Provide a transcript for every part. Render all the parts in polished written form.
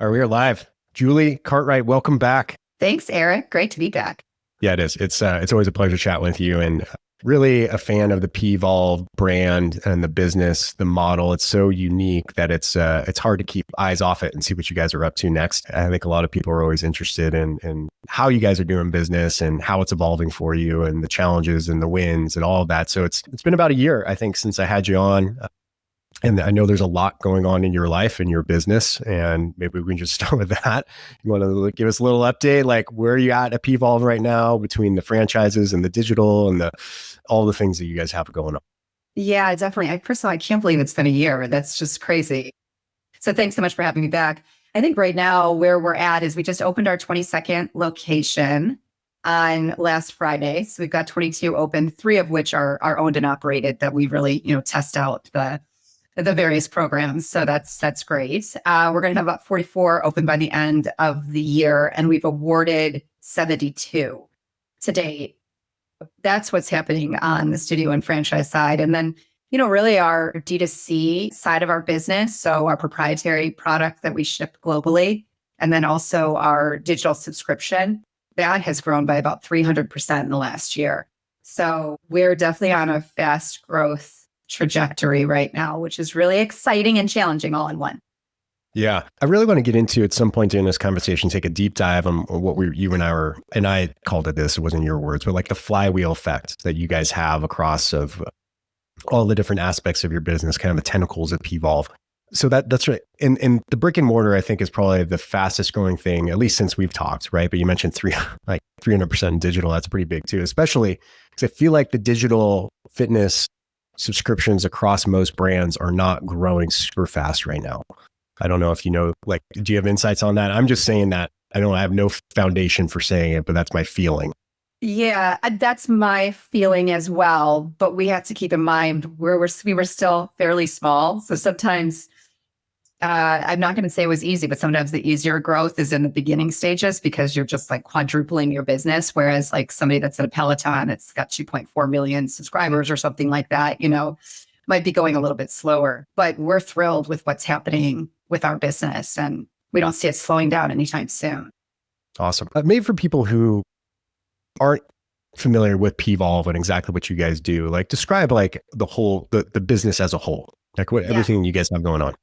All right, we are live. Julie Cartwright, welcome back. Thanks, Eric. Great to be back. Yeah, it is. It's always a pleasure chatting with you, and really a fan of the Pvolve brand and the business, the model. It's so unique that it's hard to keep eyes off it and see what you guys are up to next. I think a lot of people are always interested in how you guys are doing business and how it's evolving for you and the challenges and the wins and all of that. So it's been about a year, I think, since I had you on. And I know there's a lot going on in your life and your business, and maybe we can just start with that. You want to give us a little update, like where are you at Pvolve right now between the franchises and the digital and all the things that you guys have going on? Yeah, definitely. First of all, I can't believe it's been a year. That's just crazy. So thanks so much for having me back. I think right now where we're at is we just opened our 22nd location on last Friday. So we've got 22 open, 3 of which are owned and operated that we really, test out the various programs. So that's great. We're going to have about 44 open by the end of the year, and we've awarded 72 to date. That's what's happening on the studio and franchise side. And then, really our D2C side of our business. So our proprietary product that we ship globally, and then also our digital subscription, that has grown by about 300% in the last year. So we're definitely on a fast growth trajectory right now, which is really exciting and challenging all in one. Yeah. I really want to get into at some point during this conversation, take a deep dive on what you and I were, and I called it this, it wasn't your words, but like the flywheel effect that you guys have across of all the different aspects of your business, kind of the tentacles of Pvolve. So that's right. And the brick and mortar, I think, is probably the fastest growing thing, at least since we've talked, right? But you mentioned 300% in digital. That's pretty big too, especially because I feel like the digital fitness subscriptions across most brands are not growing super fast right now. I don't know if do you have insights on that? I'm just saying that. I have no foundation for saying it, but that's my feeling. Yeah, that's my feeling as well. But we have to keep in mind we were still fairly small. So sometimes I'm not going to say it was easy, but sometimes the easier growth is in the beginning stages because you're just like quadrupling your business. Whereas like somebody that's at a Peloton, it's got 2.4 million subscribers or something like that, might be going a little bit slower. But we're thrilled with what's happening with our business, and we don't see it slowing down anytime soon. Awesome. Maybe for people who aren't familiar with Pvolve and exactly what you guys do, like describe like the business as a whole, like everything you guys have going on.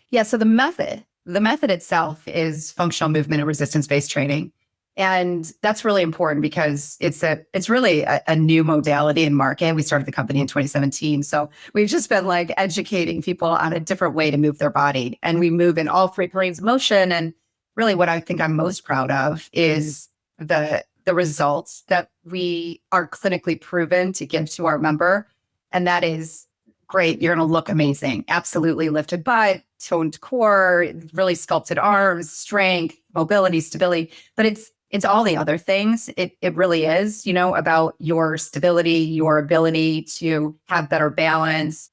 Yeah. So the method itself is functional movement and resistance-based training. And that's really important because it's really a new modality in market. We started the company in 2017. So we've just been like educating people on a different way to move their body. And we move in all 3 planes of motion. And really what I think I'm most proud of is the results that we are clinically proven to give to our member. And that is great. You're going to look amazing. Absolutely lifted butt, toned core, really sculpted arms, strength, mobility, stability. But it's all the other things. It really is, about your stability, your ability to have better balance,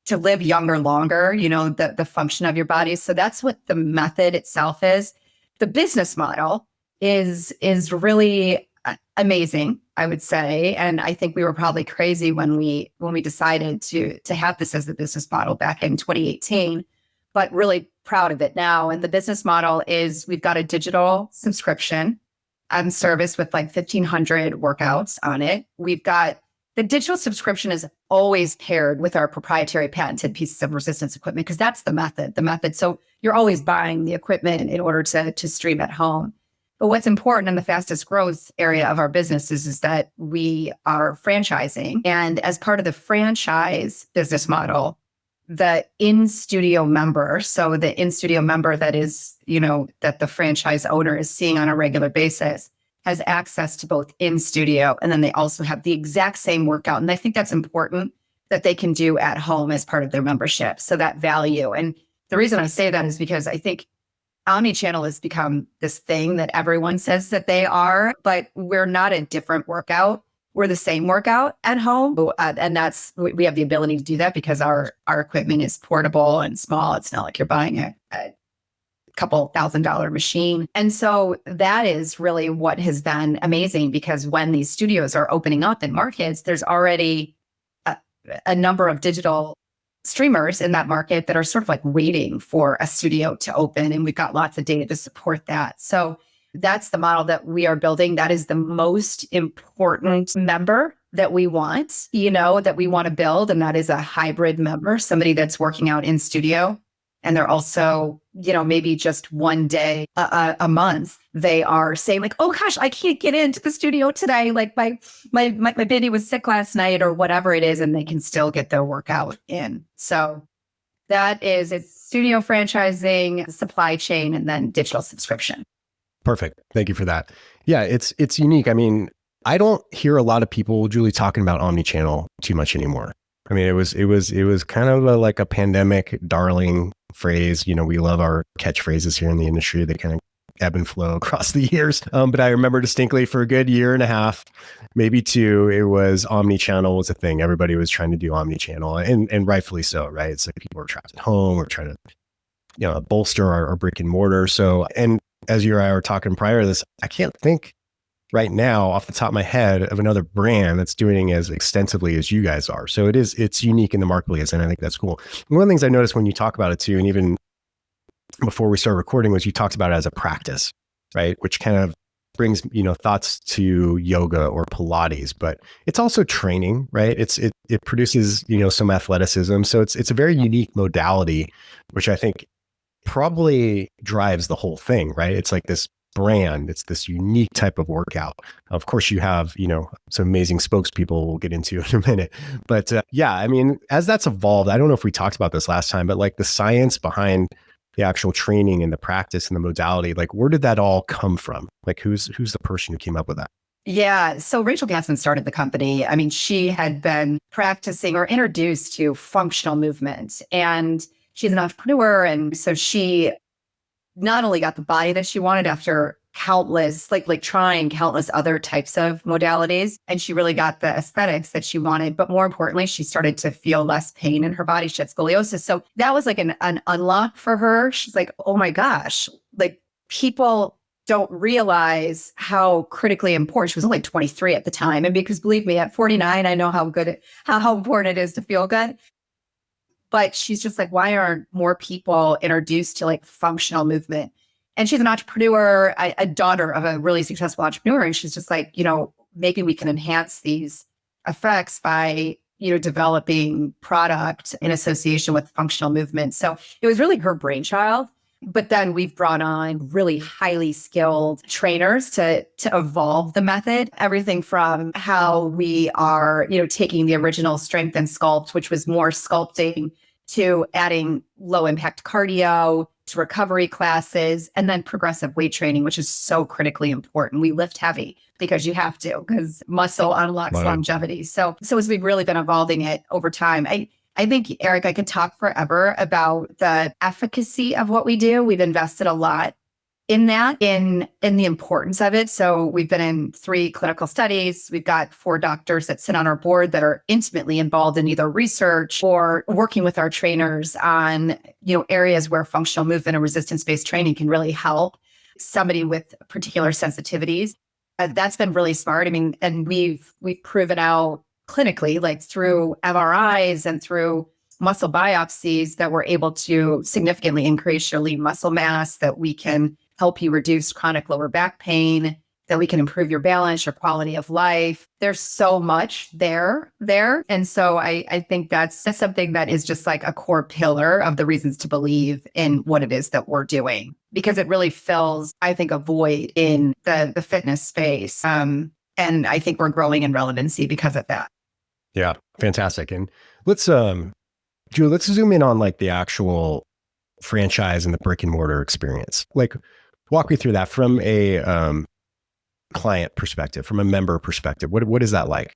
to live younger, longer, the function of your body. So that's what the method itself is. The business model is really amazing, I would say. And I think we were probably crazy when we decided to have this as the business model back in 2018, but really proud of it now. And the business model is we've got a digital subscription and service with like 1,500 workouts on it. We've got the digital subscription is always paired with our proprietary patented pieces of resistance equipment because that's the method. So you're always buying the equipment in order to stream at home. But what's important in the fastest growth area of our business is that we are franchising. And as part of the franchise business model, the in-studio member, so the in-studio member that is, that the franchise owner is seeing on a regular basis, has access to both in-studio, and then they also have the exact same workout. And I think that's important that they can do at home as part of their membership. So that value. And the reason I say that is because I think Omni-Channel has become this thing that everyone says that they are, but we're not a different workout. We're the same workout at home. And we have the ability to do that because our equipment is portable and small. It's not like you're buying a couple $1,000 machine. And so that is really what has been amazing because when these studios are opening up in markets, there's already a number of digital streamers in that market that are sort of like waiting for a studio to open. And we've got lots of data to support that. So that's the model that we are building. That is the most important member that we want, that we want to build. And that is a hybrid member, somebody that's working out in studio. And they're also, maybe just one day a month, they are saying like, oh gosh, I can't get into the studio today. Like my baby was sick last night or whatever it is, and they can still get their workout in. So it's studio franchising, supply chain, and then digital subscription. Perfect. Thank you for that. Yeah, it's unique. I mean, I don't hear a lot of people, Julie, talking about Omni-Channel too much anymore. I mean, it was kind of like a pandemic darling phrase. We love our catchphrases here in the industry. They kind of ebb and flow across the years. But I remember distinctly for a good year and a half, maybe two, it was Omni-Channel was a thing. Everybody was trying to do Omni-Channel, and rightfully so, right? It's like people were trapped at home. We're trying to, bolster our brick and mortar. So, and as you and I were talking prior to this, I can't think right now off the top of my head of another brand that's doing as extensively as you guys are. So it's unique in the marketplace. And I think that's cool. One of the things I noticed when you talk about it too, and even before we started recording, was you talked about it as a practice, right? Which kind of brings, thoughts to yoga or Pilates, but it's also training, right? It produces, some athleticism. So it's a very unique modality, which I think probably drives the whole thing, right? It's like this brand. It's this unique type of workout. Of course, you have, some amazing spokespeople we'll get into in a minute. But yeah, I mean, as that's evolved, I don't know if we talked about this last time, but like the science behind the actual training and the practice and the modality, like where did that all come from? Like who's the person who came up with that? Yeah. So Rachel Gadsden started the company. I mean, she had been practicing or introduced to functional movement, and she's an entrepreneur. And so she not only got the body that she wanted after countless, like trying countless other types of modalities, and she really got the aesthetics that she wanted. But more importantly, she started to feel less pain in her body. She had scoliosis. So that was like an unlock for her. She's like, oh my gosh, like people don't realize how critically important. She was only 23 at the time. And because believe me, at 49, I know how important it is to feel good. But she's just like, why aren't more people introduced to like functional movement? And she's an entrepreneur, a daughter of a really successful entrepreneur. And she's just like, maybe we can enhance these effects by, developing product in association with functional movement. So it was really her brainchild. But then we've brought on really highly skilled trainers to evolve the method. Everything from how we are, taking the original strength and sculpt, which was more sculpting, to adding low impact cardio, to recovery classes, and then progressive weight training, which is so critically important. We lift heavy because you have to, because muscle unlocks longevity. So as we've really been evolving it over time, I think, Eric, I could talk forever about the efficacy of what we do. We've invested a lot in that, in the importance of it. So we've been in 3 clinical studies. We've got 4 doctors that sit on our board that are intimately involved in either research or working with our trainers on, areas where functional movement and resistance-based training can really help somebody with particular sensitivities. That's been really smart. I mean, and we've proven out clinically, like through MRIs and through muscle biopsies, that we're able to significantly increase your lean muscle mass, that we can help you reduce chronic lower back pain, that we can improve your balance, your quality of life. There's so much there. And so I think that's something that is just like a core pillar of the reasons to believe in what it is that we're doing, because it really fills, I think, a void in the fitness space. And I think we're growing in relevancy because of that. Yeah, fantastic. And let's, Julie, let's zoom in on like the actual franchise and the brick and mortar experience. Like, walk me through that from a client perspective, from a member perspective. What is that like?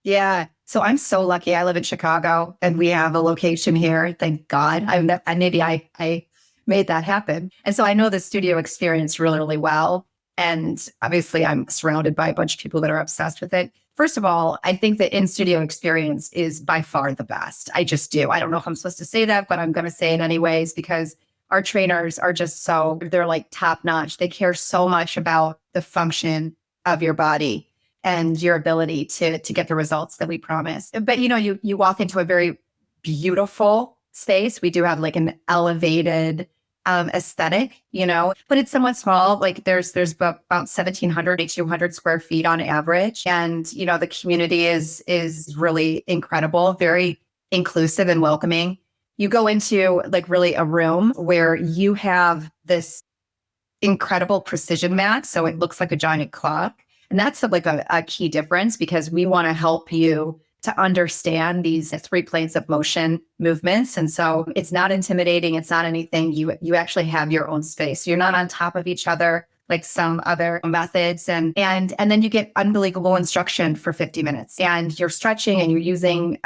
Yeah. So I'm so lucky. I live in Chicago and we have a location here. Thank God. I made that happen. And so I know the studio experience really, really well. And obviously I'm surrounded by a bunch of people that are obsessed with it. First of all, I think the in-studio experience is by far the best. I just do. I don't know if I'm supposed to say that, but I'm going to say it anyways, because our trainers are just they're like top notch. They care so much about the function of your body and your ability to get the results that we promise. But you walk into a very beautiful space. We do have like an elevated aesthetic, but it's somewhat small. Like there's about 1,700 to 200 square feet on average. And, the community is really incredible, very inclusive and welcoming. You go into like really a room where you have this incredible precision mat. So it looks like a giant clock. And that's like a key difference, because we want to help you to understand these 3 planes of motion movements. And so it's not intimidating. It's not anything. You actually have your own space. You're not on top of each other like some other methods. And then you get unbelievable instruction for 50 minutes, and you're stretching and you're using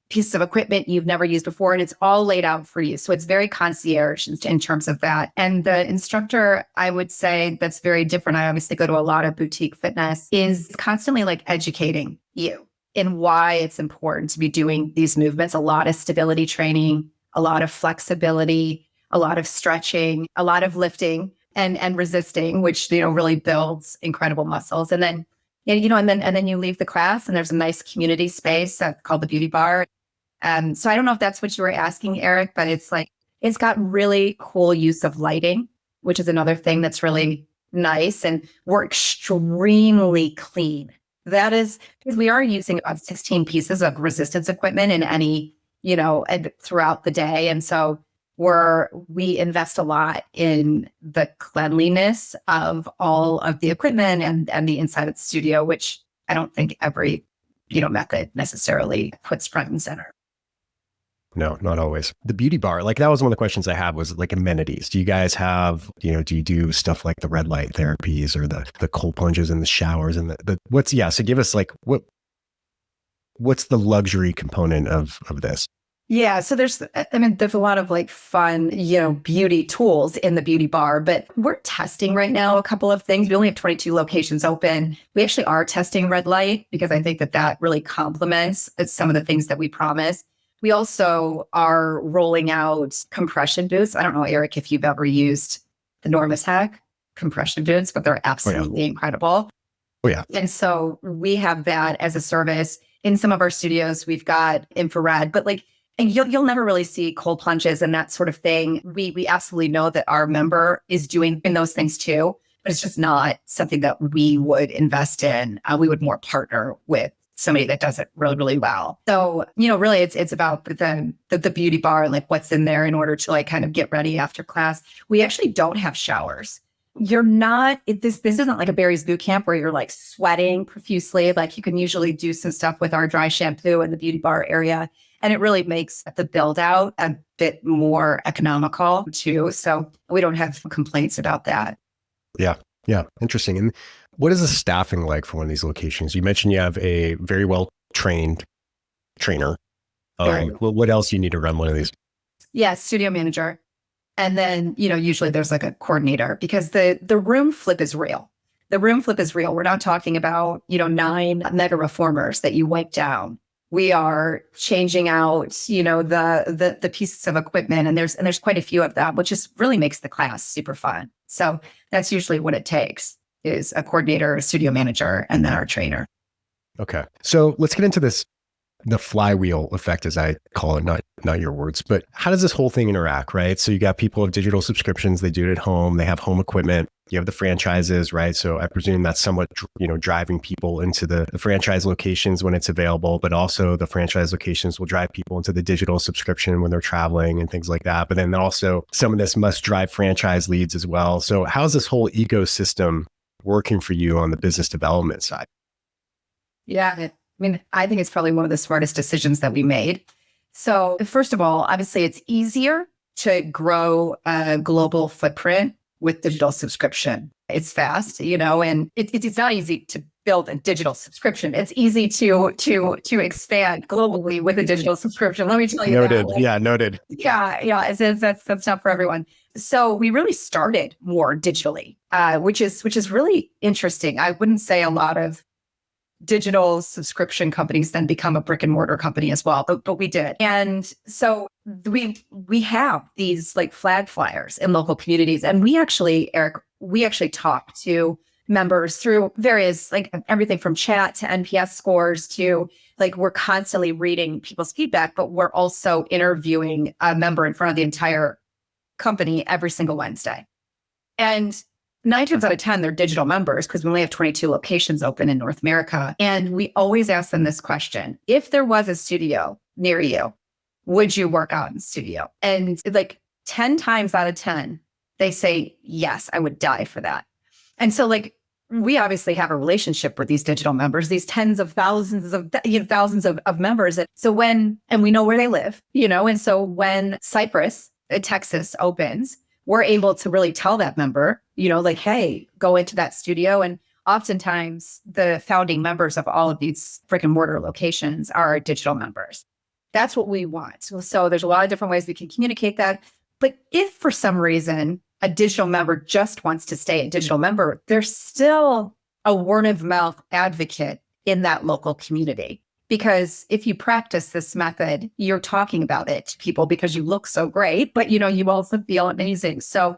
pieces of equipment you've never used before, and it's all laid out for you. So it's very concierge in terms of that. And the instructor, I would say, that's very different. I obviously go to a lot of boutique fitness, is constantly like educating you in why it's important to be doing these movements. A lot of stability training, a lot of flexibility, a lot of stretching, a lot of lifting and resisting, which, really builds incredible muscles. And then, and then you leave the class and there's a nice community space called the Beauty Bar. So I don't know if that's what you were asking, Eric, but it's got really cool use of lighting, which is another thing that's really nice. And we're extremely clean. That is because we are using about 16 pieces of resistance equipment in any, throughout the day. And so we invest a lot in the cleanliness of all of the equipment and the inside of the studio, which I don't think every, method necessarily puts front and center. No, not always. The Beauty Bar, like that was one of the questions I had, was like amenities. Do you guys have, do you do stuff like the red light therapies or the cold plunges and the showers and so give us like, what's the luxury component of this? Yeah. So there's a lot of like fun, beauty tools in the Beauty Bar, but we're testing right now a couple of things. We only have 22 locations open. We actually are testing red light because I think that really complements some of the things that we promise. We also are rolling out compression boots. I don't know, Eric, if you've ever used the Normus Hack compression boots, but they're absolutely incredible. Oh, yeah. And so we have that as a service. In some of our studios, we've got infrared, but and you'll never really see cold plunges and that sort of thing. We absolutely know that our member is doing those things too, but it's just not something that we would invest in. We would more partner with somebody that does it really, really well. So, really it's about the Beauty Bar and like what's in there in order to like kind of get ready after class. We actually don't have showers. You're not, this isn't like a Barry's boot camp where you're like sweating profusely. Like you can usually do some stuff with our dry shampoo in the Beauty Bar area. And it really makes the build out a bit more economical too. So we don't have complaints about that. Yeah. Yeah. Interesting. And what is the staffing like for one of these locations? You mentioned you have a very well trained trainer. What else do you need to run one of these? Yeah. Studio manager. And then, usually there's like a coordinator, because the room flip is real. The room flip is real. We're not talking about, 9 mega reformers that you wipe down. We are changing out, the pieces of equipment, and there's quite a few of them, which just really makes the class super fun. So that's usually what it takes, is a coordinator, a studio manager, and then our trainer. Okay. So let's get into this, the flywheel effect, as I call it, not your words, but how does this whole thing interact, right? So you got people with digital subscriptions, they do it at home, they have home equipment, you have the franchises, right? So I presume that's somewhat, driving people into the franchise locations when it's available, but also the franchise locations will drive people into the digital subscription when they're traveling and things like that. But then also some of this must drive franchise leads as well. So how's this whole ecosystem working for you on the business development side? Yeah. I think it's probably one of the smartest decisions that we made. So first of all, obviously it's easier to grow a global footprint with digital subscription. It's fast, and it's not easy to build a digital subscription. It's easy to expand globally with a digital subscription. Let me tell you Noted. that. Yeah, noted. Yeah. That's not for everyone. So we really started more digitally, which is really interesting. I wouldn't say a lot of digital subscription companies then become a brick and mortar company as well, but we did. And so we have these like flag flyers in local communities. And Eric, we actually talk to members through various, like everything from chat to NPS scores to like, we're constantly reading people's feedback, but we're also interviewing a member in front of the entire company every single Wednesday. And 9 times out of 10, they're digital members because we only have 22 locations open in North America. And we always ask them this question: if there was a studio near you, would you work out in the studio? And like 10 times out of 10, they say, yes, I would die for that. And so like, we obviously have a relationship with these digital members, these tens of thousands of, thousands of members. And we know where they live, and so when Cypress, Texas opens, we're able to really tell that member, like, hey, go into that studio. And oftentimes the founding members of all of these brick and mortar locations are digital members. That's what we want. So there's a lot of different ways we can communicate that. But if for some reason a digital member just wants to stay a digital member, there's still a word of mouth advocate in that local community. Because if you practice this method, you're talking about it to people because you look so great, but you also feel amazing. So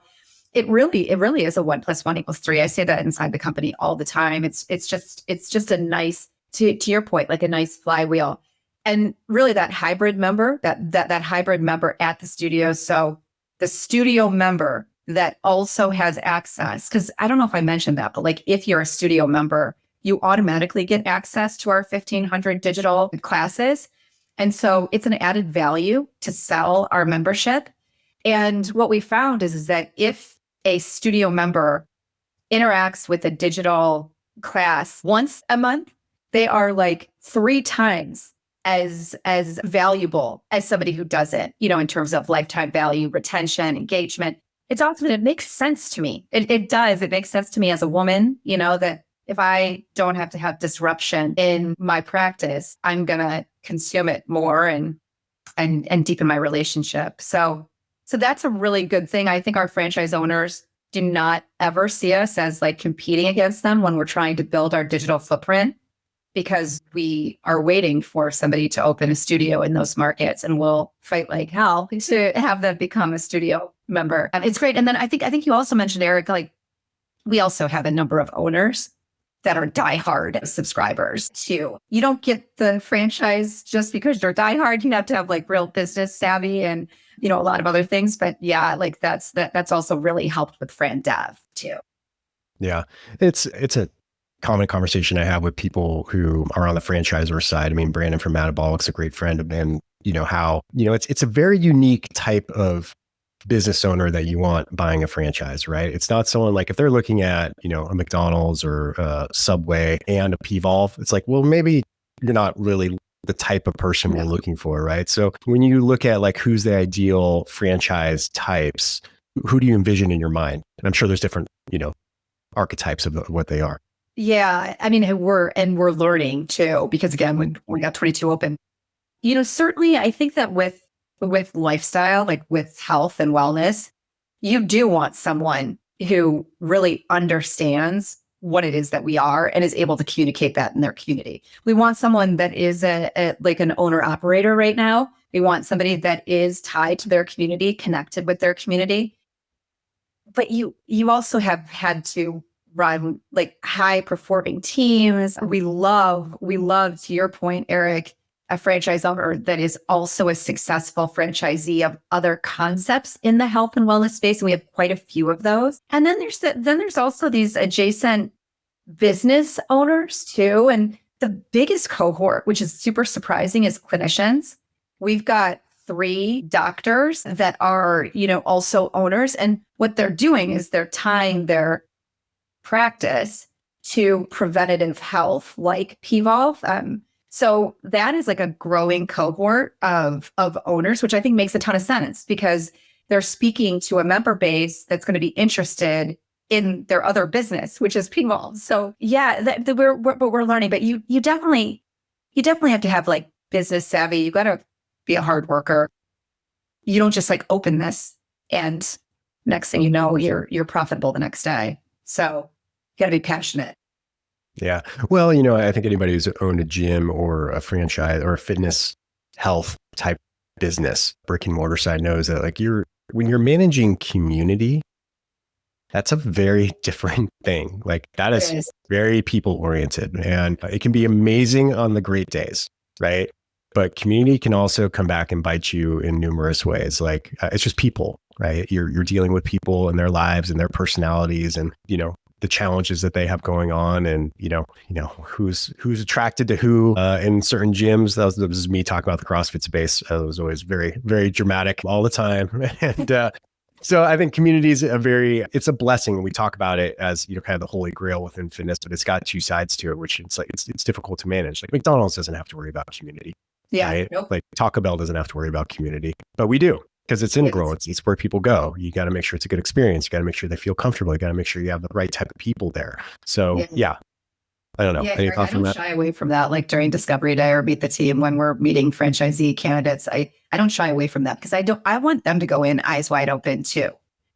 it really is a 1 + 1 = 3. I say that inside the company all the time. It's just a nice, to your point, like a nice flywheel. And really that hybrid member, that hybrid member at the studio. So the studio member that also has access, because I don't know if I mentioned that, but like if you're a studio member, you automatically get access to our 1,500 digital classes. And so it's an added value to sell our membership. And what we found is that if a studio member interacts with a digital class once a month, they are like 3 times as valuable as somebody who doesn't, in terms of lifetime value, retention, engagement. It makes sense to me. It does. It makes sense to me as a woman, that if I don't have to have disruption in my practice, I'm going to consume it more and deepen my relationship. So that's a really good thing. I think our franchise owners do not ever see us as like competing against them when we're trying to build our digital footprint, because we are waiting for somebody to open a studio in those markets, and we'll fight like hell to have them become a studio member. It's great. And then I think you also mentioned, Eric, like we also have a number of owners that are diehard subscribers too. You don't get the franchise just because you're diehard. You have to have like real business savvy and, a lot of other things. But yeah, like that's also really helped with Fran Dev too. Yeah. It's a common conversation I have with people who are on the franchisor side. I mean, Brandon from Metabolic's a great friend, and how, it's a very unique type of business owner that you want buying a franchise, right? It's not someone like, if they're looking at, a McDonald's or a Subway and a Pvolve, it's like, well, maybe you're not really the type of person we're looking for, right? So when you look at like, who's the ideal franchise types, who do you envision in your mind? And I'm sure there's different, archetypes of what they are. Yeah. I mean, we're learning too, because again, when we got 22 open, certainly I think that with lifestyle, like with health and wellness, you do want someone who really understands what it is that we are and is able to communicate that in their community. We want someone that is like an owner operator right now. We want somebody that is tied to their community, connected with their community. But you also have had to run like high performing teams. We love, to your point, Eric, a franchise owner that is also a successful franchisee of other concepts in the health and wellness space. And we have quite a few of those. And then there's also these adjacent business owners too. And the biggest cohort, which is super surprising, is clinicians. We've got 3 doctors that are, also owners. And what they're doing is they're tying their practice to preventative health like Pvolve. So that is like a growing cohort of owners, which I think makes a ton of sense because they're speaking to a member base that's going to be interested in their other business, which is Pvolve. So yeah, we're learning, but you definitely have to have like business savvy. You got to be a hard worker. You don't just like open this and next thing you know, you're profitable the next day. So you got to be passionate. Yeah. Well, I think anybody who's owned a gym or a franchise or a fitness health type business, brick and mortar side, knows that like when you're managing community, That's a very different thing. Like that It is is. very people oriented, and it can be amazing on the great days, right? But community can also come back and bite you in numerous ways. Like it's just people, right? You're dealing with people and their lives and their personalities, and the challenges that they have going on, and who's attracted to who in certain gyms. That was me talking about the CrossFit space. It was always very, very dramatic all the time, and so I think community is it's a blessing. We talk about it as, kind of the holy grail within fitness, but it's got two sides to it, which it's difficult to manage. Like McDonald's doesn't have to worry about community, Yeah. right? Nope. Like Taco Bell doesn't have to worry about community, but we do, because it's integral. It's where people go. You got to make sure it's a good experience. You got to make sure they feel comfortable. You got to make sure you have the right type of people there. So yeah. I don't know. Yeah, Any thoughts I don't on that? shy away from that. Like during Discovery Day or Meet the Team, when we're meeting franchisee candidates, I don't shy away from that, because I want them to go in eyes wide open too,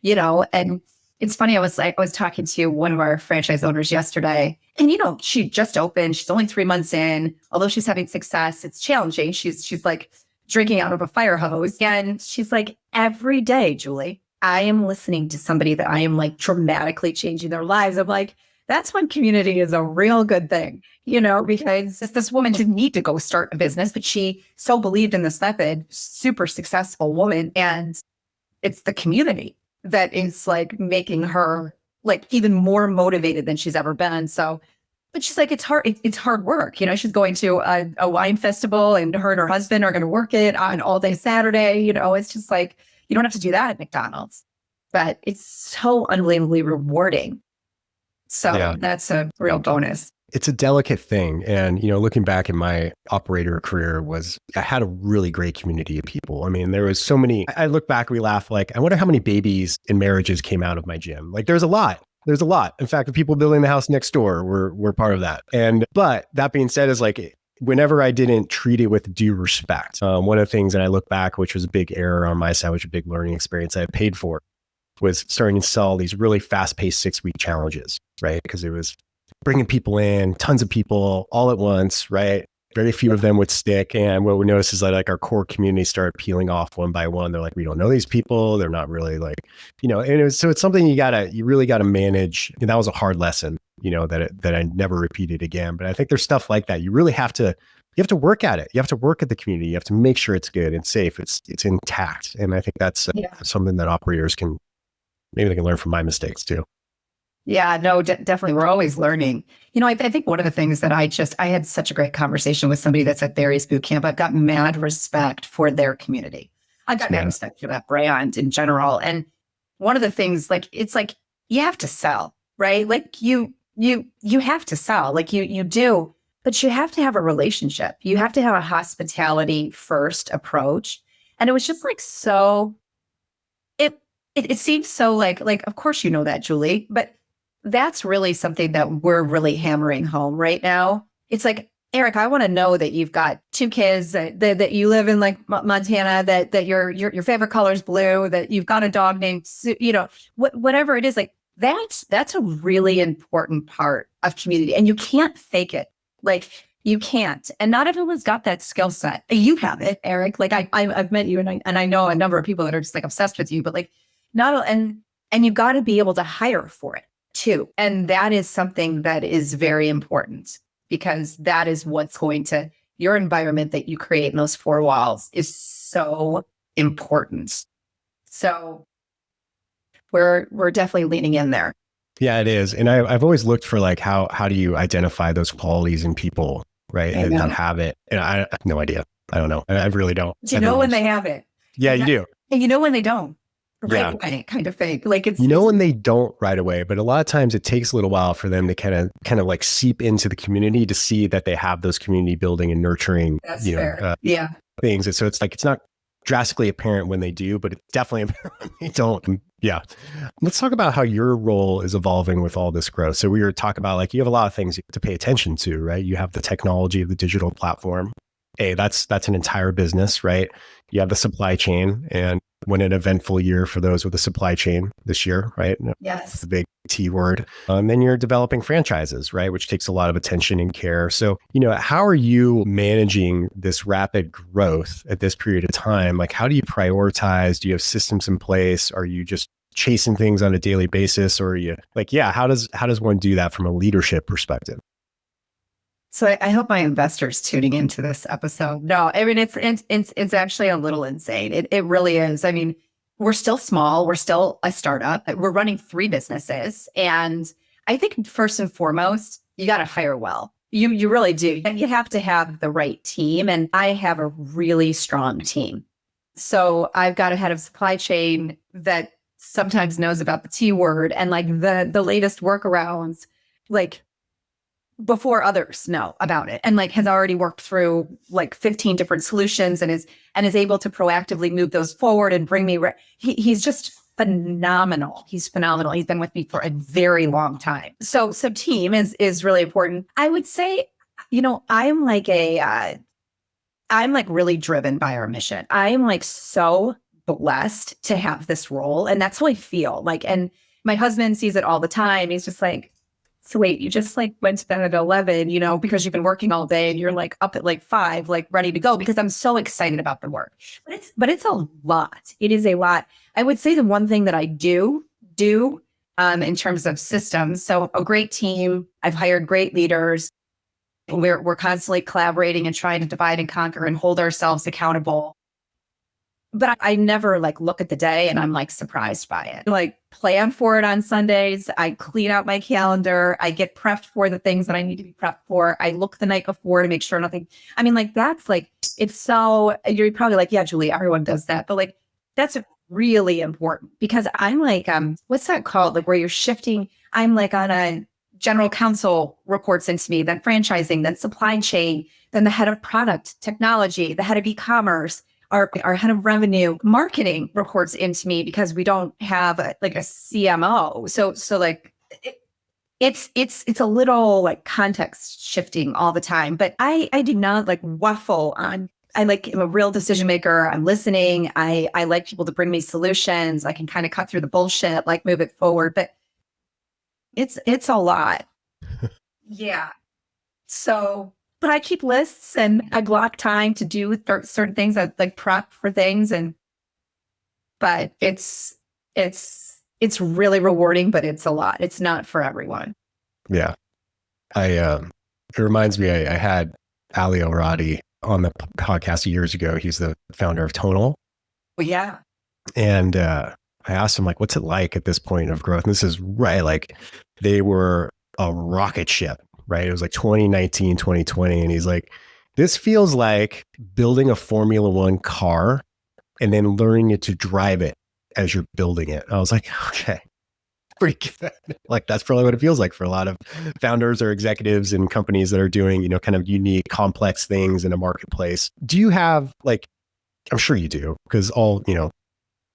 and it's funny. I was talking to one of our franchise owners yesterday, and she just opened. She's only 3 months in. Although she's having success, it's challenging. She's like drinking out of a fire hose, and she's like, every day, Julie, I am listening to somebody that I am like dramatically changing their lives. I'm like, that's when community is a real good thing, because this woman didn't need to go start a business, but she so believed in this method, super successful woman. And it's the community that is like making her like even more motivated than she's ever been. So, but she's like, it's hard. It's hard work. She's going to a wine festival, and her and her husband are going to work it on all day Saturday. It's just like, you don't have to do that at McDonald's, but it's so unbelievably rewarding. So that's a real bonus. It's a delicate thing. And, looking back at my operator career, I had a really great community of people. I mean, there was so many, I look back, we laugh, like, I wonder how many babies and marriages came out of my gym. Like there's a lot. There's a lot. In fact, the people building the house next door were part of that. But that being said, is like, whenever I didn't treat it with due respect, one of the things that I look back, which was a big error on my side, which was a big learning experience I paid for, was starting to sell these really fast-paced 6-week challenges, right? Because it was bringing people in, tons of people all at once, right? Very few of them would stick. And what we noticed is that like our core community started peeling off one by one. They're like, we don't know these people. They're not really like, and so it's something you really got to manage. And that was a hard lesson, that I never repeated again. But I think there's stuff like that. You really have to work at it. You have to work at the community. You have to make sure it's good and safe. It's intact. And I think that's something that operators maybe they can learn from my mistakes too. Yeah, no, definitely. We're always learning. I think one of the things that I had such a great conversation with somebody that's at Barry's boot camp. I've got mad respect for their community. I've got mad respect for that brand in general. And one of the things, like, it's like, you have to sell, right? Like you have to sell, like you do, but you have to have a relationship. You have to have a hospitality first approach. And it was just like, it seems so like, of course, that, Julie, but that's really something that we're really hammering home right now. It's like, Eric, I want to know that you've got 2 kids, that you live in like Montana, that your favorite color is blue, that you've got a dog named, whatever it is, like that's a really important part of community, and you can't fake it. Like you can't, and not everyone's got that skill set. You have it, Eric. Like I've met you, and I know a number of people that are just like obsessed with you, but like and you've got to be able to hire for it too. And that is something that is very important, because that is what's going to, your environment that you create in those 4 walls is so important. So we're definitely leaning in there. Yeah, it is. And I've always looked for like, how do you identify those qualities in people, right? And that have it. And I have no idea. I don't know. I really don't. You know when they have it. Yeah, you do. And you know when they don't. Right away, kind of thing. Like it's when they don't right away, but a lot of times it takes a little while for them to kind of like seep into the community to see that they have those community building and nurturing things. And so it's like, it's not drastically apparent when they do, but it's definitely apparent when they don't. Yeah. Let's talk about how your role is evolving with all this growth. So we were talking about like, you have a lot of things to pay attention to, right? You have the technology of the digital platform. That's an entire business, right? You have the supply chain, and when an eventful year for those with the supply chain this year, right? Yes. The big T word. Then you're developing franchises, right? Which takes a lot of attention and care. So, how are you managing this rapid growth at this period of time? Like, how do you prioritize? Do you have systems in place? Are you just chasing things on a daily basis, or you like, yeah, how does one do that from a leadership perspective? So I hope my investors tuning into this episode. No, I mean, it's actually a little insane. It really is. I mean, we're still small. We're still a startup. We're running 3 businesses. And I think first and foremost, you got to hire well. You really do. And you have to have the right team. And I have a really strong team. So I've got a head of supply chain that sometimes knows about the T word and like the latest workarounds, like before others know about it, and like has already worked through like 15 different solutions and is able to proactively move those forward and bring me. He's just phenomenal. He's phenomenal. He's been with me for a very long time. So team is really important. I would say, I'm like really driven by our mission. I'm like so blessed to have this role. And that's how I feel like, and my husband sees it all the time. He's just like, so wait, you just like went to bed at 11, because you've been working all day and you're like up at like 5, like ready to go, because I'm so excited about the work. But it's a lot. It is a lot. I would say the one thing that I do in terms of systems. So a great team, I've hired great leaders. We're constantly collaborating and trying to divide and conquer and hold ourselves accountable. But I never like look at the day and I'm like surprised by it. Like plan for it on Sundays. I clean out my calendar. I get prepped for the things that I need to be prepped for. I look the night before to make sure nothing. I mean, like that's like, it's so, you're probably like, yeah, Julie, everyone does that. But like, that's really important because I'm like, what's that called? Like where you're shifting. I'm like on a general counsel reports into me, then franchising, then supply chain, then the head of product technology, the head of e-commerce. Our head of revenue marketing reports into me because we don't have a CMO. So like it's a little like context shifting all the time. But I do not like waffle on. I'm a real decision maker. I'm listening. I like people to bring me solutions. I can kind of cut through the bullshit, like move it forward. But it's a lot. Yeah. So. But I keep lists and I block time to do certain things. I like prep for things, but it's really rewarding, but it's a lot. It's not for everyone. Yeah, it reminds me. I had Ali Al-Radi on the podcast years ago. He's the founder of Tonal. Well, yeah, and I asked him like, "What's it like at this point of growth?" And this is right, like they were a rocket ship. Right. It was like 2019, 2020. And he's like, this feels like building a Formula One car and then learning it to drive it as you're building it. I was like, okay, pretty good. Like that's probably what it feels like for a lot of founders or executives in companies that are doing, kind of unique, complex things in a marketplace. Do you have like, I'm sure you do, because all,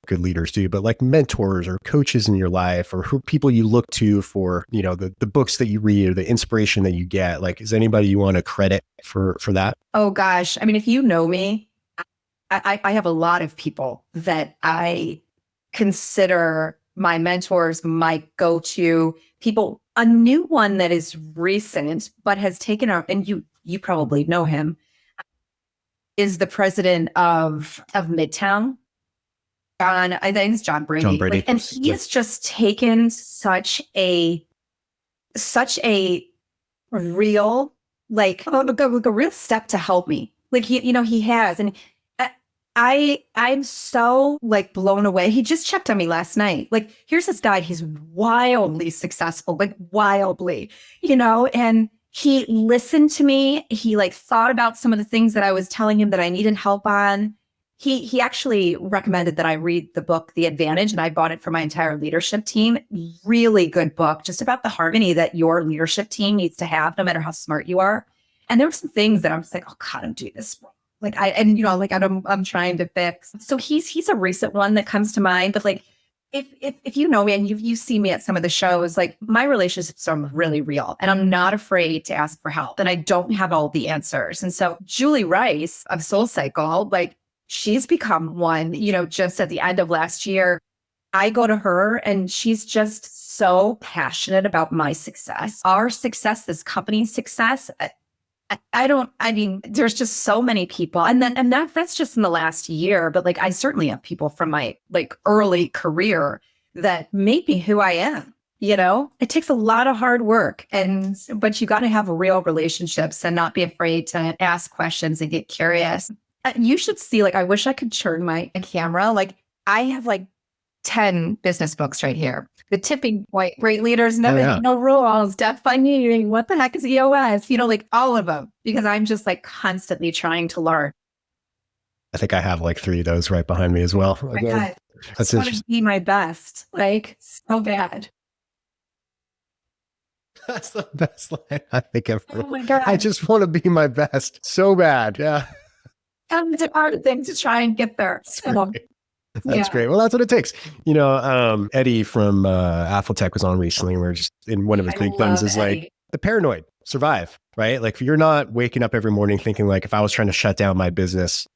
good leaders do, but like mentors or coaches in your life or who people you look to for, the books that you read or the inspiration that you get, like, is anybody you want to credit for that? Oh gosh. I mean, if you know me, I have a lot of people that I consider my mentors, my go-to people. A new one that is recent, but has taken our, and you probably know him, is the president of Midtown. I think it's John Brady. John Brady. And he has just taken such a real, like a real step to help me. Like he has. And I'm so like blown away. He just checked on me last night. Like, here's this guy, he's wildly successful, like wildly, and he listened to me. He like thought about some of the things that I was telling him that I needed help on. He actually recommended that I read the book, The Advantage, and I bought it for my entire leadership team. Really good book, just about the harmony that your leadership team needs to have, no matter how smart you are. And there were some things that I'm just like, oh God, I'm doing this wrong. Like I'm trying to fix. So he's a recent one that comes to mind. But like, if you know me and you see me at some of the shows, like my relationships are really real, and I'm not afraid to ask for help. And I don't have all the answers. And so Julie Rice of SoulCycle, like, she's become one, just at the end of last year, I go to her and she's just so passionate about my success, our success, this company's success. I mean, there's just so many people. And that's just in the last year, but like, I certainly have people from my like early career that made me who I am. You know, it takes a lot of hard work but you got to have real relationships and not be afraid to ask questions and get curious. You should see, like, I wish I could turn my camera. Like, I have like 10 business books right here. The Tipping Point, Great Leaders, No Rules, Defining, what the heck is EOS? You know, like all of them, because I'm just like constantly trying to learn. I think I have like 3 of those right behind me as well. Oh my God. That's I want to be my best, like so bad. That's the best line I think ever. Oh my God. I just want to be my best so bad. Yeah. And it's a hard thing to try and get there. So, that's great. Well, that's what it takes. You know, Eddie from Affletech was on recently. And we're just in one of his big things is Eddie. Like the paranoid survive, right? Like if you're not waking up every morning thinking like, if I was trying to shut down my business,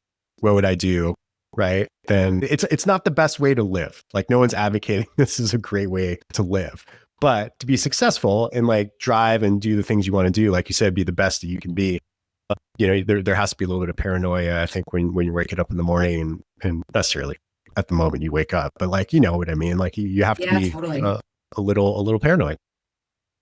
what would I do? Right. Then it's not the best way to live. Like no one's advocating this is a great way to live. But to be successful and like drive and do the things you want to do, like you said, be the best that you can be. You know, there has to be a little bit of paranoia, I think, when you're waking up in the morning and necessarily at the moment you wake up. But like, you know what I mean? Like you have to be totally. a little paranoid.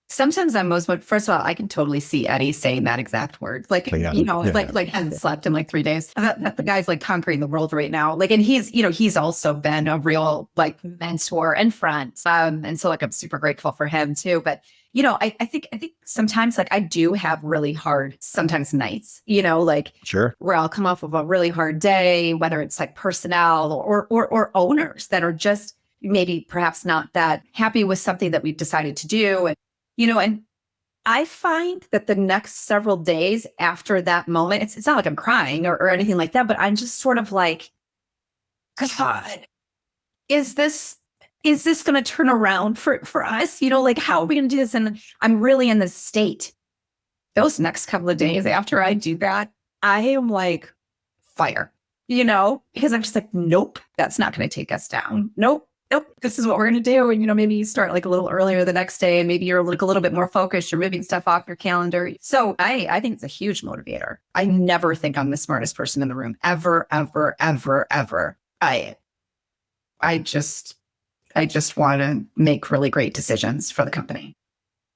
Sometimes I'm first of all, I can totally see Eddie saying that exact word. Like, like hasn't slept in like 3 days. The guy's like conquering the world right now. Like, and he's also been a real like mentor and friend. And so like, I'm super grateful for him too. But, you know, I think sometimes like I do have really hard, sometimes nights, you know, like where I'll come off of a really hard day, whether it's like personnel or owners that are just maybe perhaps not that happy with something that we've decided to do. And, you know, and I find that the next several days after that moment, it's not like I'm crying or anything like that, but I'm just sort of like, God, is this going to turn around for us? You know, like, how are we going to do this? And I'm really in this state. Those next couple of days after I do that, I am like fire, you know, because I'm just like, nope, that's not going to take us down. Nope, this is what we're going to do. And, you know, maybe you start like a little earlier the next day and maybe you're like a little bit more focused. You're moving stuff off your calendar. So I think it's a huge motivator. I never think I'm the smartest person in the room ever, ever, ever, ever. I just want to make really great decisions for the company.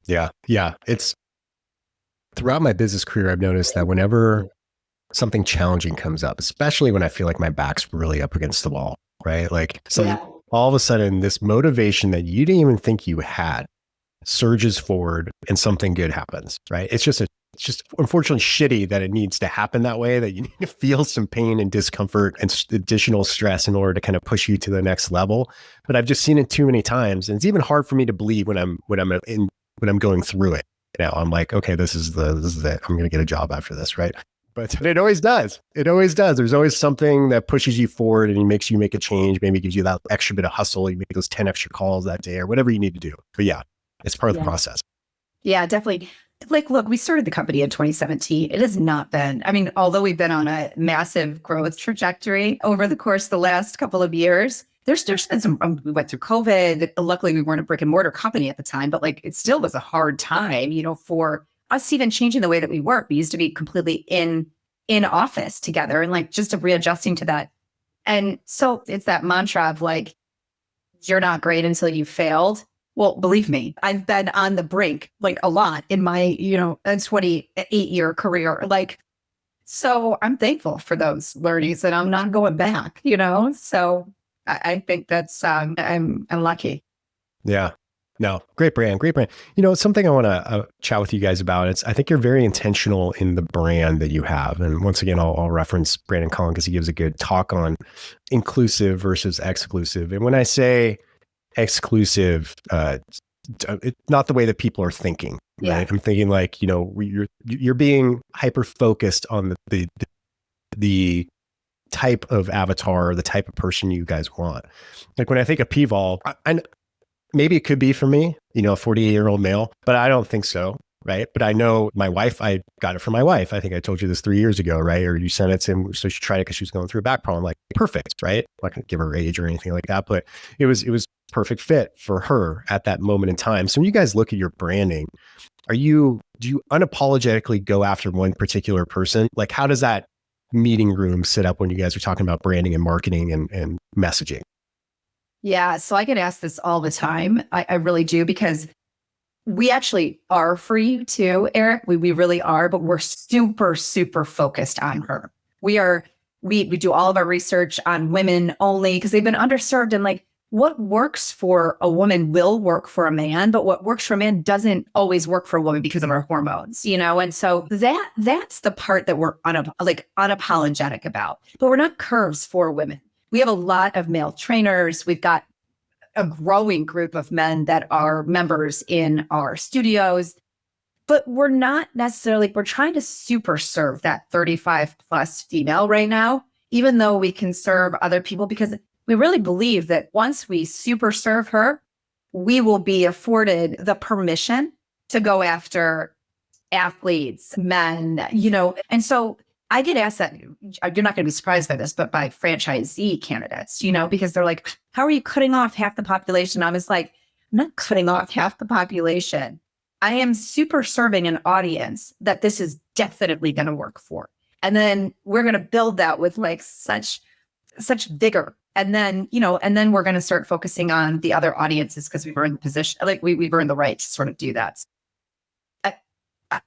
Yeah. It's throughout my business career, I've noticed that whenever something challenging comes up, especially when I feel like my back's really up against the wall, right? Like all of a sudden this motivation that you didn't even think you had surges forward and something good happens, right? It's just unfortunately shitty that it needs to happen that way, that you need to feel some pain and discomfort and additional stress in order to kind of push you to the next level. But I've just seen it too many times. And it's even hard for me to believe when I'm going through it. You know, I'm like, okay, this is it. I'm going to get a job after this. Right. But it always does. It always does. There's always something that pushes you forward and makes you make a change, maybe gives you that extra bit of hustle. You make those 10 extra calls that day or whatever you need to do. But yeah, it's part of the process. Yeah, definitely. Like, look, we started the company in 2017. It has not been, I mean, although we've been on a massive growth trajectory over the course of the last couple of years, there's been some, we went through COVID. Luckily, we weren't a brick and mortar company at the time, but like, it still was a hard time, you know, for us even changing the way that we work. We used to be completely in office together and like just readjusting to that. And so it's that mantra of like, you're not great until you failed. Well, believe me, I've been on the brink like a lot in my, you know, 28-year career. Like, so I'm thankful for those learnings and I'm not going back, you know? So I think that's, I'm lucky. Yeah. No, great brand. You know, something I want to chat with you guys about. I think you're very intentional in the brand that you have. And once again, I'll reference Brandon Collin because he gives a good talk on inclusive versus exclusive. And when I say exclusive, it's not the way that people are thinking. Right? Yeah. I'm thinking like, you know, you're being hyper focused on the type of avatar or the type of person you guys want. Like when I think of Pvolve, maybe it could be for me, you know, a 48-year-old male, but I don't think so. Right. But I know my wife, I got it from my wife. I think I told you this 3 years ago, right? Or you sent it to him. So she tried it because she was going through a back problem. Like perfect. Right. I'm not going to give her age or anything like that, but it was perfect fit for her at that moment in time. So when you guys look at your branding, do you unapologetically go after one particular person? Like how does that meeting room sit up when you guys are talking about branding and marketing and messaging? Yeah. So I get asked this all the time. I really do, because we actually are for you too, Eric. We really are, but we're super, super focused on her. We are, we do all of our research on women only because they've been underserved, and like what works for a woman will work for a man, but what works for a man doesn't always work for a woman because of our hormones, you know? And so that's the part that we're unapologetic about, but we're not curves for women. We have a lot of male trainers. We've got a growing group of men that are members in our studios, but we're not necessarily, we're trying to super serve that 35 plus female right now, even though we can serve other people, because we really believe that once we super serve her, we will be afforded the permission to go after athletes, men, you know. And so I get asked that, you're not going to be surprised by this, but by franchisee candidates, you know, because they're like, how are you cutting off half the population? I'm just like, I'm not cutting off half the population. I am super serving an audience that this is definitely going to work for. And then we're going to build that with like such vigor. And then, you know, and then we're going to start focusing on the other audiences because we've earned the position, like we've earned the right to sort of do that.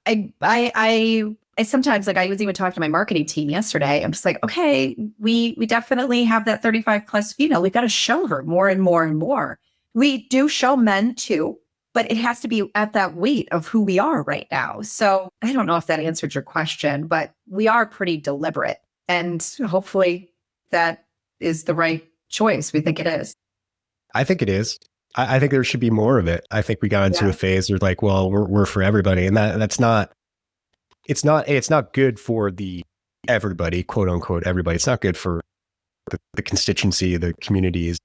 I sometimes, like, I was even talking to my marketing team yesterday. I'm just like, okay, we definitely have that 35 plus female. We've got to show her more and more and more. We do show men too, but it has to be at that weight of who we are right now. So I don't know if that answered your question, but we are pretty deliberate, and hopefully that is the right choice. We think it is. I think it is. I think there should be more of it. I think we got into a phase where like, well, we're for everybody. And that's not, it's not good for the everybody, quote unquote, everybody. It's not good for the constituency, the communities.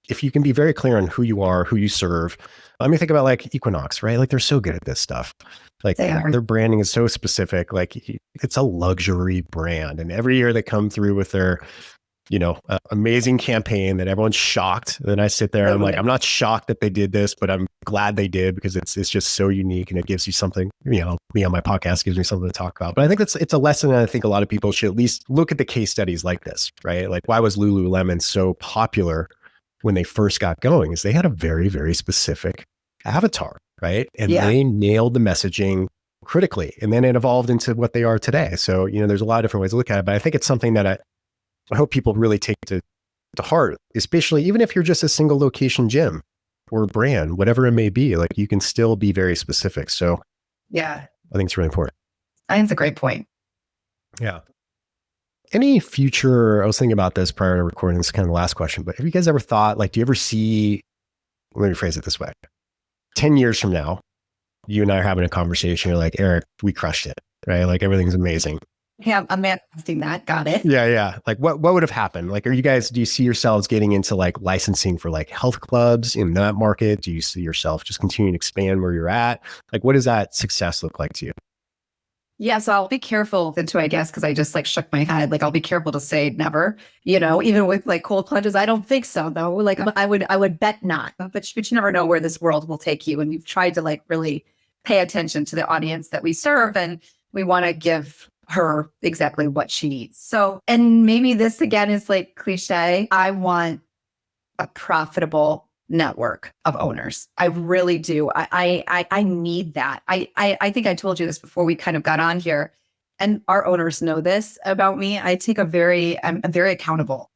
If you can be very clear on who you are, who you serve. I mean, think about like Equinox, right? Like they're so good at this stuff. Like their branding is so specific. Like it's a luxury brand. And every year they come through with their, you know, amazing campaign that everyone's shocked. Then I sit there and I'm like, I'm not shocked that they did this, but I'm glad they did, because it's just so unique and it gives you something, you know, me on my podcast gives me something to talk about. But I think it's a lesson that I think a lot of people should at least look at the case studies like this, right? Like why was Lululemon so popular when they first got going? Is they had a very, very specific avatar, right? And they nailed the messaging critically. And then it evolved into what they are today. So, you know, there's a lot of different ways to look at it, but I think it's something that I hope people really take to heart, especially even if you're just a single location gym or brand, whatever it may be, like you can still be very specific. So yeah, I think it's really important. I think it's a great point. Yeah. Any future, I was thinking about this prior to recording, this is kind of the last question, but have you guys ever thought, like, do you ever see, let me phrase it this way, 10 years from now, you and I are having a conversation, you're like, Eric, we crushed it, right? Like everything's amazing. Yeah, I'm manifesting that. Got it. Yeah, yeah. Like what would have happened? Like, do you see yourselves getting into like licensing for like health clubs in that market? Do you see yourself just continuing to expand where you're at? Like, what does that success look like to you? Yeah, so I'll be careful into, I guess, because I just like shook my head. Like I'll be careful to say never, you know, even with like cold plunges. I don't think so though. Like I would bet not, but you never know where this world will take you. And we've tried to like really pay attention to the audience that we serve, and we want to give her exactly what she needs. So, and maybe this again is like cliche. I want a profitable network of owners. I really do. I need that. I think I told you this before we kind of got on here, and our owners know this about me. I'm very accountable.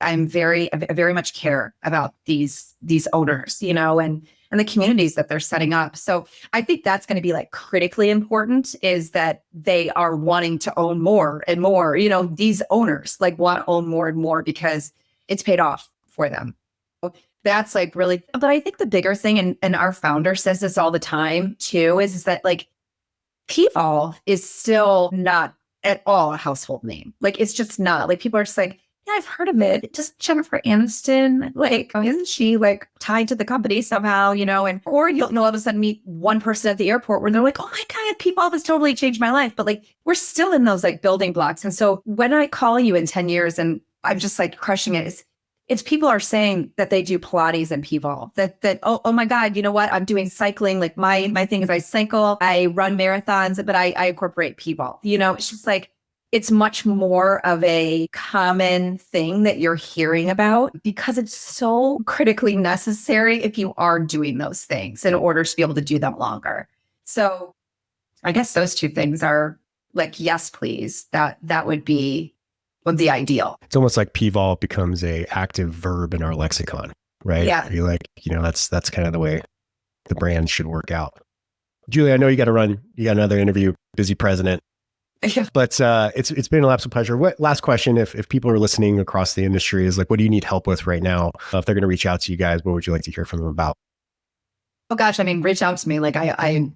I very much care about these owners, you know, and the communities that they're setting up. So I think that's going to be like critically important, is that they are wanting to own more and more, you know, these owners like want to own more and more because it's paid off for them. That's like really, but I think the bigger thing, and our founder says this all the time too, is that like Pvolve is still not at all a household name. Like it's just not. Like people are just like, yeah, I've heard of it. Just Jennifer Aniston, like, isn't she like tied to the company somehow, you know? And or you'll all of a sudden meet one person at the airport where they're like, oh my God, Pvolve has totally changed my life. But like we're still in those like building blocks. And so when I call you in 10 years and I'm just like crushing it, it's people are saying that they do Pilates and Pvolve. That oh my God, you know what? I'm doing cycling. Like my thing is I cycle, I run marathons, but I incorporate Pvolve. You know, it's just like it's much more of a common thing that you're hearing about because it's so critically necessary if you are doing those things in order to be able to do them longer. So I guess those two things are like, yes, please. That would be the ideal. It's almost like Pvolve becomes a active verb in our lexicon, right? Yeah. You're like, that's kind of the way the brand should work out. Julie, I know you got to run. You got another interview, busy president. But it's been an absolute pleasure. Last question, if people are listening across the industry, is like, what do you need help with right now? If they're going to reach out to you guys, what would you like to hear from them about? Oh gosh, I mean, reach out to me. Like I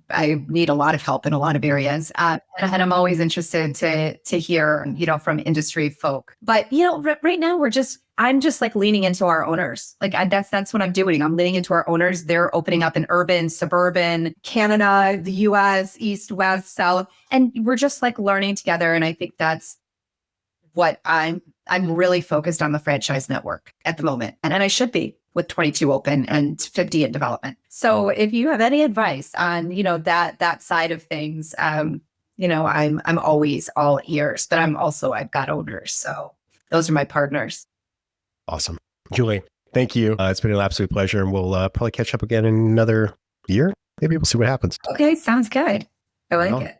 need a lot of help in a lot of areas, and I'm always interested to hear, from industry folk. But right now I'm just like leaning into our owners. Like that's what I'm doing. I'm leaning into our owners. They're opening up in urban, suburban, Canada, the U.S., East, West, South, and we're just like learning together. And I think that's what I'm really focused on, the franchise network at the moment, and I should be, with 22 open and 50 in development. So if you have any advice on, that side of things, I'm always all ears, but I've got owners. So those are my partners. Awesome. Julie, thank you. It's been an absolute pleasure, and we'll probably catch up again in another year. Maybe we'll see what happens. Okay. Sounds good. I like it.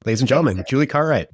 Ladies and gentlemen, Julie Cartwright.